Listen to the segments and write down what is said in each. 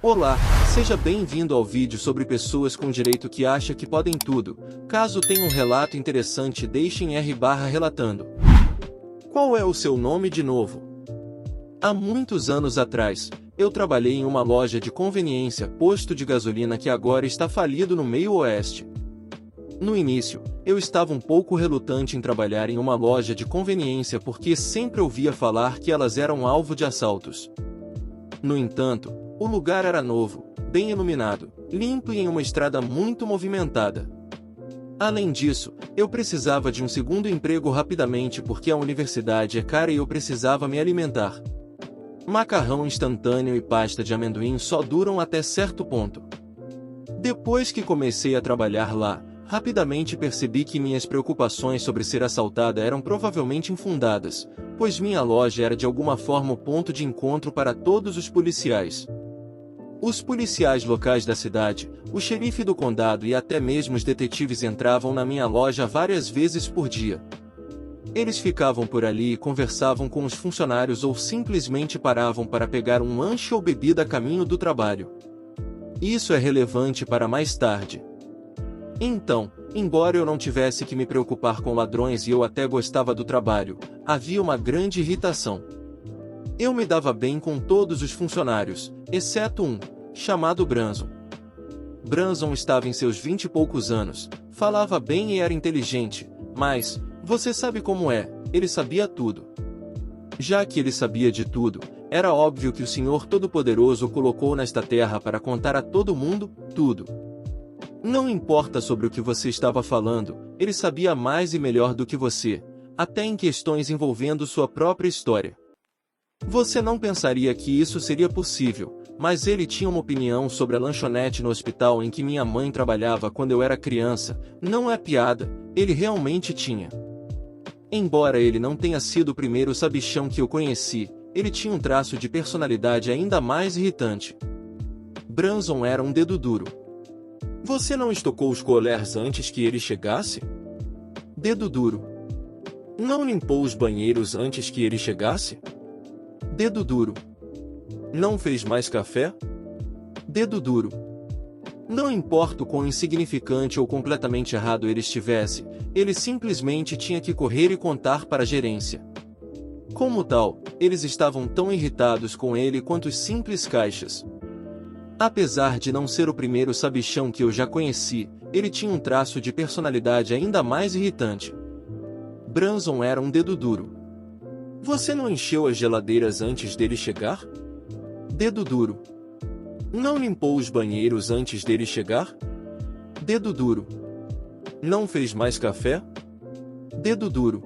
Olá, seja bem-vindo ao vídeo sobre pessoas com direito que acham que podem tudo. Caso tenha um relato interessante, deixe em R/relatando. Qual é o seu nome de novo? Há muitos anos atrás, eu trabalhei em uma loja de conveniência, posto de gasolina que agora está falido no meio oeste. No início, eu estava um pouco relutante em trabalhar em uma loja de conveniência porque sempre ouvia falar que elas eram alvo de assaltos. No entanto, o lugar era novo, bem iluminado, limpo e em uma estrada muito movimentada. Além disso, eu precisava de um segundo emprego rapidamente porque a universidade é cara e eu precisava me alimentar. Macarrão instantâneo e pasta de amendoim só duram até certo ponto. Depois que comecei a trabalhar lá, rapidamente percebi que minhas preocupações sobre ser assaltada eram provavelmente infundadas, pois minha loja era de alguma forma o ponto de encontro para todos os policiais. Os policiais locais da cidade, o xerife do condado e até mesmo os detetives entravam na minha loja várias vezes por dia. Eles ficavam por ali e conversavam com os funcionários ou simplesmente paravam para pegar um lanche ou bebida a caminho do trabalho. Isso é relevante para mais tarde. Então, embora eu não tivesse que me preocupar com ladrões e eu até gostava do trabalho, havia uma grande irritação. Eu me dava bem com todos os funcionários, exceto um, chamado Branson. Branson estava em seus 20 e poucos anos, falava bem e era inteligente, mas, você sabe como é, ele sabia tudo. Já que ele sabia de tudo, era óbvio que o Senhor Todo-Poderoso o colocou nesta terra para contar a todo mundo, tudo. Não importa sobre o que você estava falando, ele sabia mais e melhor do que você, até em questões envolvendo sua própria história. Você não pensaria que isso seria possível, mas ele tinha uma opinião sobre a lanchonete no hospital em que minha mãe trabalhava quando eu era criança. Não é piada, ele realmente tinha. Embora ele não tenha sido o primeiro sabichão que eu conheci, ele tinha um traço de personalidade ainda mais irritante. Branson era um dedo duro. Você não estocou os colãs antes que ele chegasse? Dedo duro. Não limpou os banheiros antes que ele chegasse? Dedo duro. Não fez mais café? Dedo duro. Não importa o quão insignificante ou completamente errado ele estivesse, ele simplesmente tinha que correr e contar para a gerência. Como tal, eles estavam tão irritados com ele quanto os simples caixas. Apesar de não ser o primeiro sabichão que eu já conheci, ele tinha um traço de personalidade ainda mais irritante. Branson era um dedo duro. Você não encheu as geladeiras antes dele chegar? Dedo duro. Não limpou os banheiros antes dele chegar? Dedo duro. Não fez mais café? Dedo duro.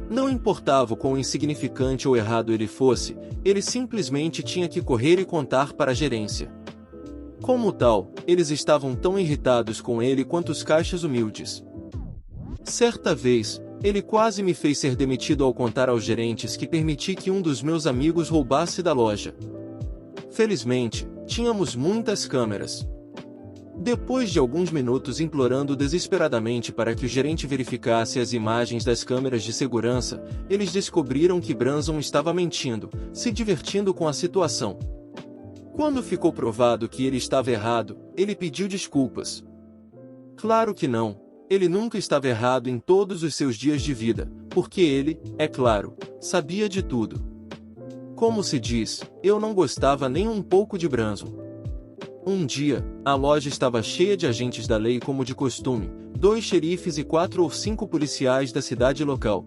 Não importava o quão insignificante ou errado ele fosse, ele simplesmente tinha que correr e contar para a gerência. Como tal, eles estavam tão irritados com ele quanto os caixas humildes. Certa vez, ele quase me fez ser demitido ao contar aos gerentes que permiti que um dos meus amigos roubasse da loja. Felizmente, tínhamos muitas câmeras. Depois de alguns minutos implorando desesperadamente para que o gerente verificasse as imagens das câmeras de segurança, eles descobriram que Branson estava mentindo, se divertindo com a situação. Quando ficou provado que ele estava errado, ele pediu desculpas. Claro que não. Ele nunca estava errado em todos os seus dias de vida, porque ele, é claro, sabia de tudo. Como se diz, eu não gostava nem um pouco de Branson. Um dia, a loja estava cheia de agentes da lei como de costume, 2 xerifes e 4 ou 5 policiais da cidade local.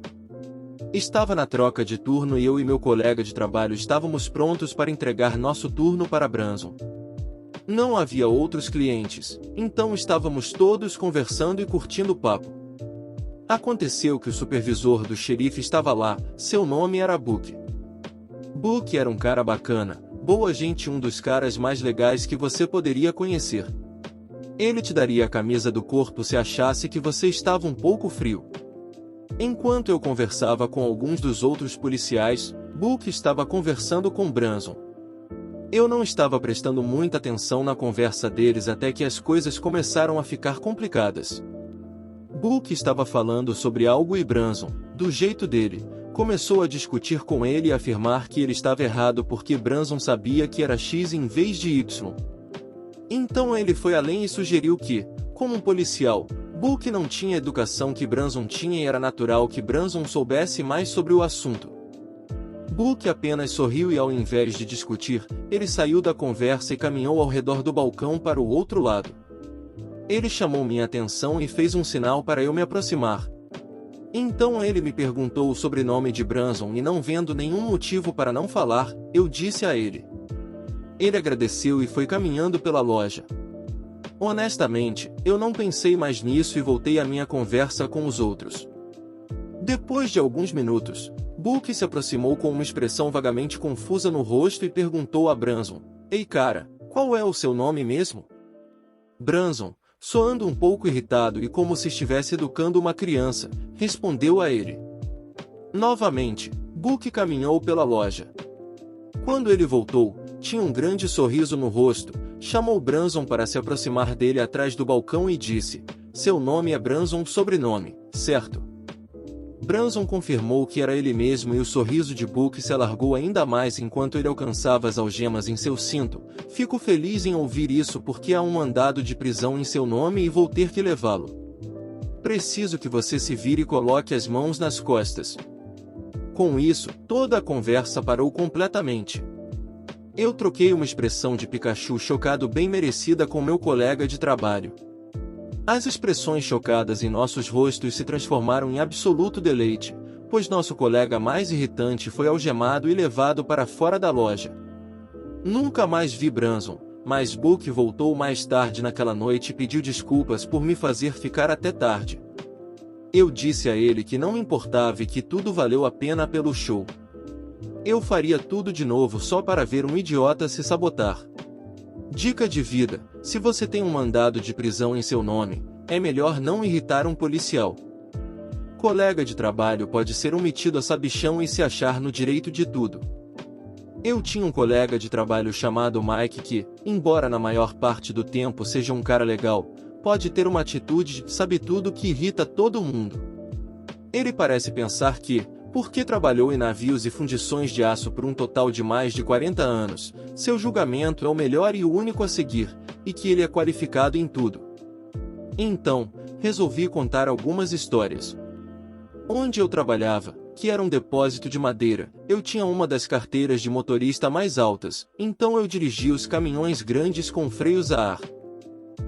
Estava na troca de turno e eu e meu colega de trabalho estávamos prontos para entregar nosso turno para Branson. Não havia outros clientes, então estávamos todos conversando e curtindo o papo. Aconteceu que o supervisor do xerife estava lá, seu nome era Book. Book era um cara bacana, boa gente, um dos caras mais legais que você poderia conhecer. Ele te daria a camisa do corpo se achasse que você estava um pouco frio. Enquanto eu conversava com alguns dos outros policiais, Book estava conversando com Branson. Eu não estava prestando muita atenção na conversa deles até que as coisas começaram a ficar complicadas. Book estava falando sobre algo e Branson, do jeito dele, Começou a discutir com ele e afirmar que ele estava errado porque Branson sabia que era X em vez de Y. Então ele foi além e sugeriu que, como um policial, Book não tinha a educação que Branson tinha e era natural que Branson soubesse mais sobre o assunto. Book apenas sorriu e, ao invés de discutir, ele saiu da conversa e caminhou ao redor do balcão para o outro lado. Ele chamou minha atenção e fez um sinal para eu me aproximar. Então ele me perguntou o sobrenome de Branson e, não vendo nenhum motivo para não falar, eu disse a ele. Ele agradeceu e foi caminhando pela loja. Honestamente, eu não pensei mais nisso e voltei à minha conversa com os outros. Depois de alguns minutos, Book se aproximou com uma expressão vagamente confusa no rosto e perguntou a Branson: "Ei cara, qual é o seu nome mesmo?" Branson, soando um pouco irritado e como se estivesse educando uma criança, respondeu a ele. Novamente, Book caminhou pela loja. Quando ele voltou, tinha um grande sorriso no rosto, chamou Branson para se aproximar dele atrás do balcão e disse: "Seu nome é Branson, sobrenome, certo?" Branson confirmou que era ele mesmo e o sorriso de Book se alargou ainda mais enquanto ele alcançava as algemas em seu cinto. "Fico feliz em ouvir isso porque há um mandado de prisão em seu nome e vou ter que levá-lo. Preciso que você se vire e coloque as mãos nas costas." Com isso, toda a conversa parou completamente. Eu troquei uma expressão de Pikachu chocado bem merecida com meu colega de trabalho. As expressões chocadas em nossos rostos se transformaram em absoluto deleite, pois nosso colega mais irritante foi algemado e levado para fora da loja. Nunca mais vi Branson, mas Book voltou mais tarde naquela noite e pediu desculpas por me fazer ficar até tarde. Eu disse a ele que não me importava e que tudo valeu a pena pelo show. Eu faria tudo de novo só para ver um idiota se sabotar. Dica de vida: se você tem um mandado de prisão em seu nome, é melhor não irritar um policial. Colega de trabalho pode ser um metido a sabichão e se achar no direito de tudo. Eu tinha um colega de trabalho chamado Mike que, embora na maior parte do tempo seja um cara legal, pode ter uma atitude de sabe-tudo que irrita todo mundo. Ele parece pensar que, porque trabalhou em navios e fundições de aço por um total de mais de 40 anos, seu julgamento é o melhor e o único a seguir, e que ele é qualificado em tudo. Então, resolvi contar algumas histórias. Onde eu trabalhava, que era um depósito de madeira, eu tinha uma das carteiras de motorista mais altas, então eu dirigia os caminhões grandes com freios a ar.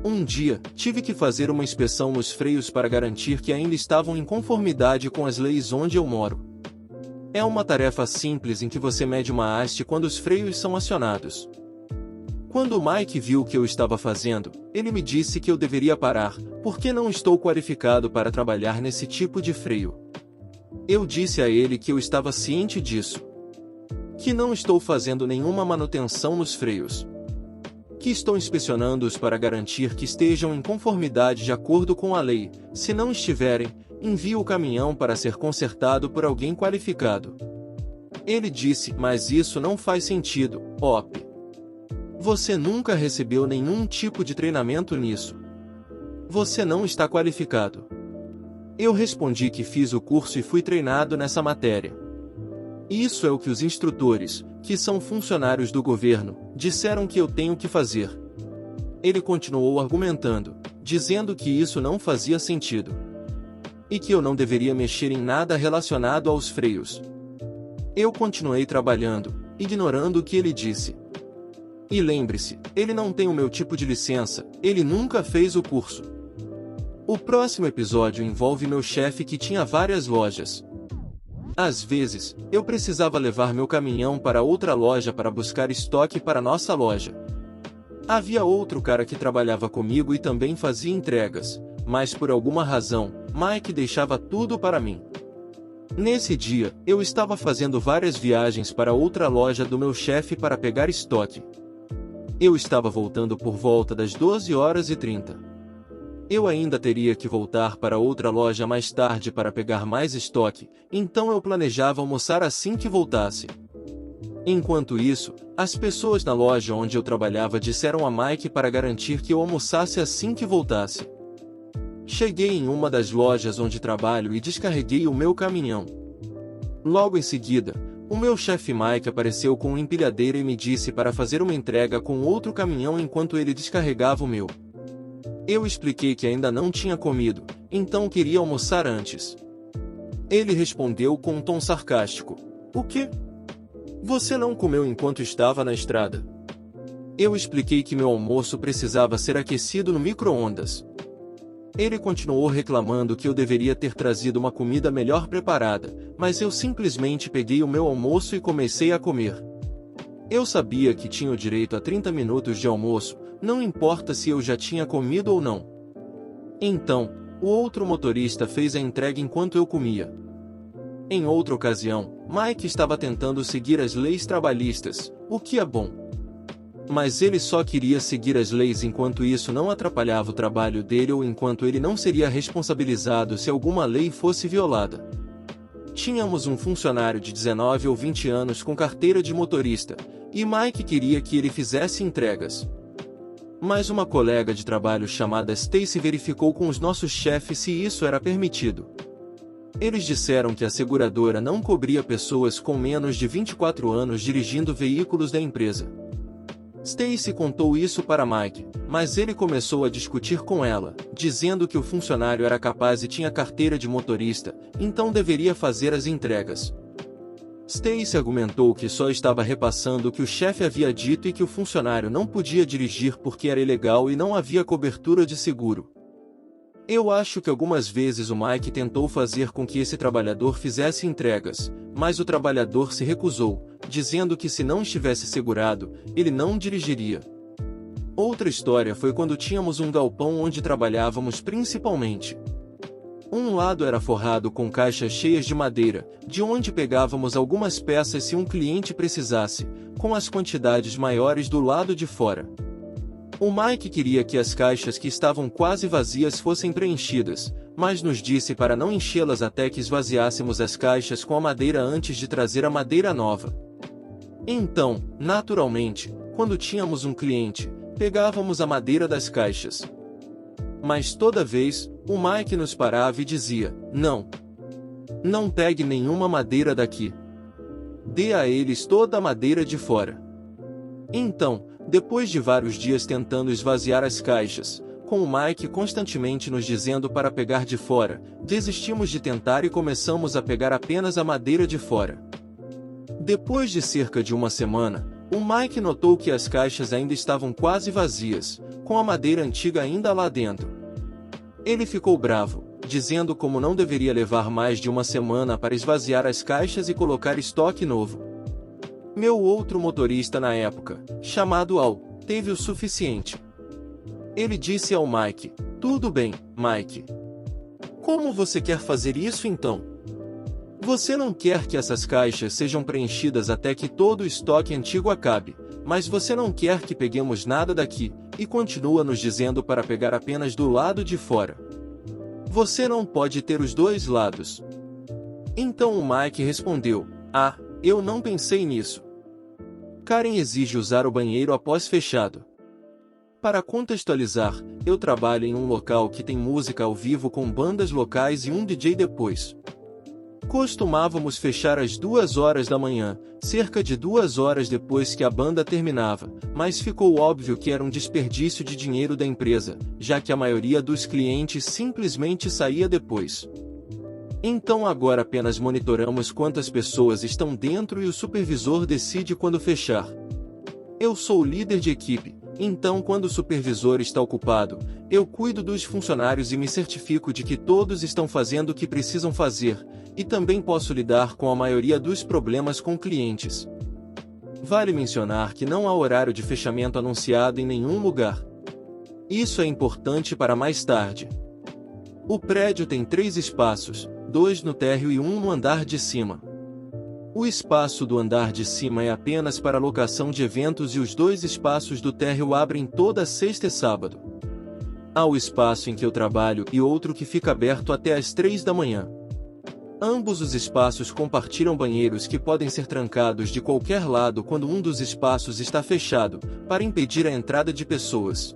Um dia, tive que fazer uma inspeção nos freios para garantir que ainda estavam em conformidade com as leis onde eu moro. É uma tarefa simples em que você mede uma haste quando os freios são acionados. Quando o Mike viu o que eu estava fazendo, ele me disse que eu deveria parar, porque não estou qualificado para trabalhar nesse tipo de freio. Eu disse a ele que eu estava ciente disso. Que não estou fazendo nenhuma manutenção nos freios. Que estou inspecionando-os para garantir que estejam em conformidade de acordo com a lei. Se não estiverem, envio o caminhão para ser consertado por alguém qualificado. Ele disse: "Mas isso não faz sentido, Op. Você nunca recebeu nenhum tipo de treinamento nisso. Você não está qualificado." Eu respondi que fiz o curso e fui treinado nessa matéria. Isso é o que os instrutores, que são funcionários do governo, disseram que eu tenho que fazer. Ele continuou argumentando, dizendo que isso não fazia sentido. E que eu não deveria mexer em nada relacionado aos freios. Eu continuei trabalhando, ignorando o que ele disse. E lembre-se, ele não tem o meu tipo de licença, ele nunca fez o curso. O próximo episódio envolve meu chefe que tinha várias lojas. Às vezes, eu precisava levar meu caminhão para outra loja para buscar estoque para nossa loja. Havia outro cara que trabalhava comigo e também fazia entregas, mas por alguma razão, Mike deixava tudo para mim. Nesse dia, eu estava fazendo várias viagens para outra loja do meu chefe para pegar estoque. Eu estava voltando por volta das 12h30. Eu ainda teria que voltar para outra loja mais tarde para pegar mais estoque, então eu planejava almoçar assim que voltasse. Enquanto isso, as pessoas na loja onde eu trabalhava disseram a Mike para garantir que eu almoçasse assim que voltasse. Cheguei em uma das lojas onde trabalho e descarreguei o meu caminhão. Logo em seguida, o meu chefe Mike apareceu com uma empilhadeira e me disse para fazer uma entrega com outro caminhão enquanto ele descarregava o meu. Eu expliquei que ainda não tinha comido, então queria almoçar antes. Ele respondeu com um tom sarcástico: "O quê? Você não comeu enquanto estava na estrada?" Eu expliquei que meu almoço precisava ser aquecido no micro-ondas. Ele continuou reclamando que eu deveria ter trazido uma comida melhor preparada, mas eu simplesmente peguei o meu almoço e comecei a comer. Eu sabia que tinha o direito a 30 minutos de almoço, não importa se eu já tinha comido ou não. Então, o outro motorista fez a entrega enquanto eu comia. Em outra ocasião, Mike estava tentando seguir as leis trabalhistas, o que é bom. Mas ele só queria seguir as leis enquanto isso não atrapalhava o trabalho dele ou enquanto ele não seria responsabilizado se alguma lei fosse violada. Tínhamos um funcionário de 19 ou 20 anos com carteira de motorista, e Mike queria que ele fizesse entregas. Mas uma colega de trabalho chamada Stacy verificou com os nossos chefes se isso era permitido. Eles disseram que a seguradora não cobria pessoas com menos de 24 anos dirigindo veículos da empresa. Stacy contou isso para Mike, mas ele começou a discutir com ela, dizendo que o funcionário era capaz e tinha carteira de motorista, então deveria fazer as entregas. Stacy argumentou que só estava repassando o que o chefe havia dito e que o funcionário não podia dirigir porque era ilegal e não havia cobertura de seguro. Eu acho que algumas vezes o Mike tentou fazer com que esse trabalhador fizesse entregas, mas o trabalhador se recusou, dizendo que se não estivesse segurado, ele não dirigiria. Outra história foi quando tínhamos um galpão onde trabalhávamos principalmente. Um lado era forrado com caixas cheias de madeira, de onde pegávamos algumas peças se um cliente precisasse, com as quantidades maiores do lado de fora. O Mike queria que as caixas que estavam quase vazias fossem preenchidas, mas nos disse para não enchê-las até que esvaziássemos as caixas com a madeira antes de trazer a madeira nova. Então, naturalmente, quando tínhamos um cliente, pegávamos a madeira das caixas. Mas toda vez, o Mike nos parava e dizia: Não pegue nenhuma madeira daqui. Dê a eles toda a madeira de fora." Então, depois de vários dias tentando esvaziar as caixas, com o Mike constantemente nos dizendo para pegar de fora, desistimos de tentar e começamos a pegar apenas a madeira de fora. Depois de cerca de uma semana, o Mike notou que as caixas ainda estavam quase vazias, com a madeira antiga ainda lá dentro. Ele ficou bravo, dizendo como não deveria levar mais de uma semana para esvaziar as caixas e colocar estoque novo. Meu outro motorista na época, chamado Al, teve o suficiente. Ele disse ao Mike: "Tudo bem, Mike. Como você quer fazer isso então? Você não quer que essas caixas sejam preenchidas até que todo o estoque antigo acabe, mas você não quer que peguemos nada daqui, e continua nos dizendo para pegar apenas do lado de fora. Você não pode ter os dois lados." Então o Mike respondeu: "Ah, eu não pensei nisso. Karen exige usar o banheiro após fechado." Para contextualizar, eu trabalho em um local que tem música ao vivo com bandas locais e um DJ depois. Costumávamos fechar às 2 horas da manhã, cerca de 2 horas depois que a banda terminava, mas ficou óbvio que era um desperdício de dinheiro da empresa, já que a maioria dos clientes simplesmente saía depois. Então agora apenas monitoramos quantas pessoas estão dentro e o supervisor decide quando fechar. Eu sou o líder de equipe, então quando o supervisor está ocupado, eu cuido dos funcionários e me certifico de que todos estão fazendo o que precisam fazer, e também posso lidar com a maioria dos problemas com clientes. Vale mencionar que não há horário de fechamento anunciado em nenhum lugar. Isso é importante para mais tarde. O prédio tem 3 espaços, 2 no térreo e 1 no andar de cima. O espaço do andar de cima é apenas para locação de eventos e os 2 espaços do térreo abrem toda sexta e sábado. Há o espaço em que eu trabalho e outro que fica aberto até às 3 da manhã. Ambos os espaços compartilham banheiros que podem ser trancados de qualquer lado quando um dos espaços está fechado, para impedir a entrada de pessoas.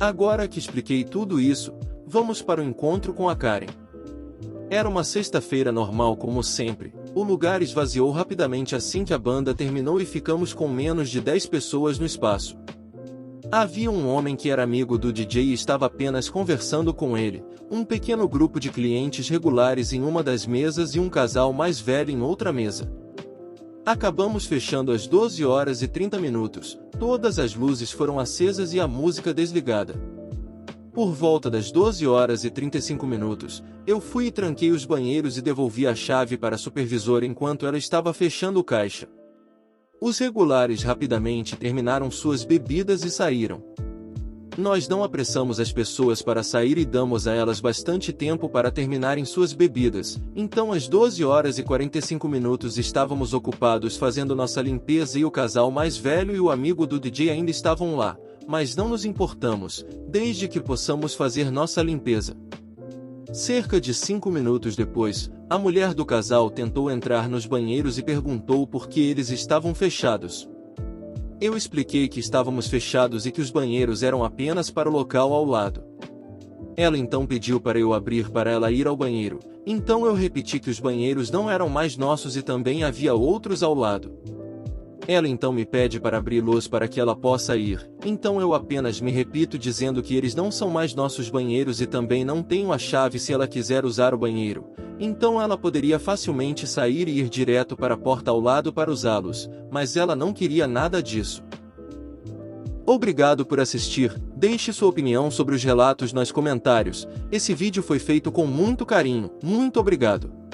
Agora que expliquei tudo isso, vamos para o encontro com a Karen. Era uma sexta-feira normal como sempre, O lugar esvaziou rapidamente assim que a banda terminou e ficamos com menos de 10 pessoas no espaço. Havia um homem que era amigo do DJ e estava apenas conversando com ele, um pequeno grupo de clientes regulares em uma das mesas e um casal mais velho em outra mesa. Acabamos fechando às 12 horas e 30 minutos, todas as luzes foram acesas e a música desligada. Por volta das 12 horas e 35 minutos, eu fui e tranquei os banheiros e devolvi a chave para a supervisora enquanto ela estava fechando o caixa. Os regulares rapidamente terminaram suas bebidas e saíram. Nós não apressamos as pessoas para sair e damos a elas bastante tempo para terminarem suas bebidas, então às 12 horas e 45 minutos estávamos ocupados fazendo nossa limpeza e o casal mais velho e o amigo do DJ ainda estavam lá, mas não nos importamos, desde que possamos fazer nossa limpeza. Cerca de 5 minutos depois, a mulher do casal tentou entrar nos banheiros e perguntou por que eles estavam fechados. Eu expliquei que estávamos fechados e que os banheiros eram apenas para o local ao lado. Ela então pediu para eu abrir para ela ir ao banheiro, então eu repeti que os banheiros não eram mais nossos e também havia outros ao lado. Ela então me pede para abri-los para que ela possa ir, então eu apenas me repito dizendo que eles não são mais nossos banheiros e também não tenho a chave se ela quiser usar o banheiro, então ela poderia facilmente sair e ir direto para a porta ao lado para usá-los, mas ela não queria nada disso. Obrigado por assistir, deixe sua opinião sobre os relatos nos comentários, esse vídeo foi feito com muito carinho, muito obrigado.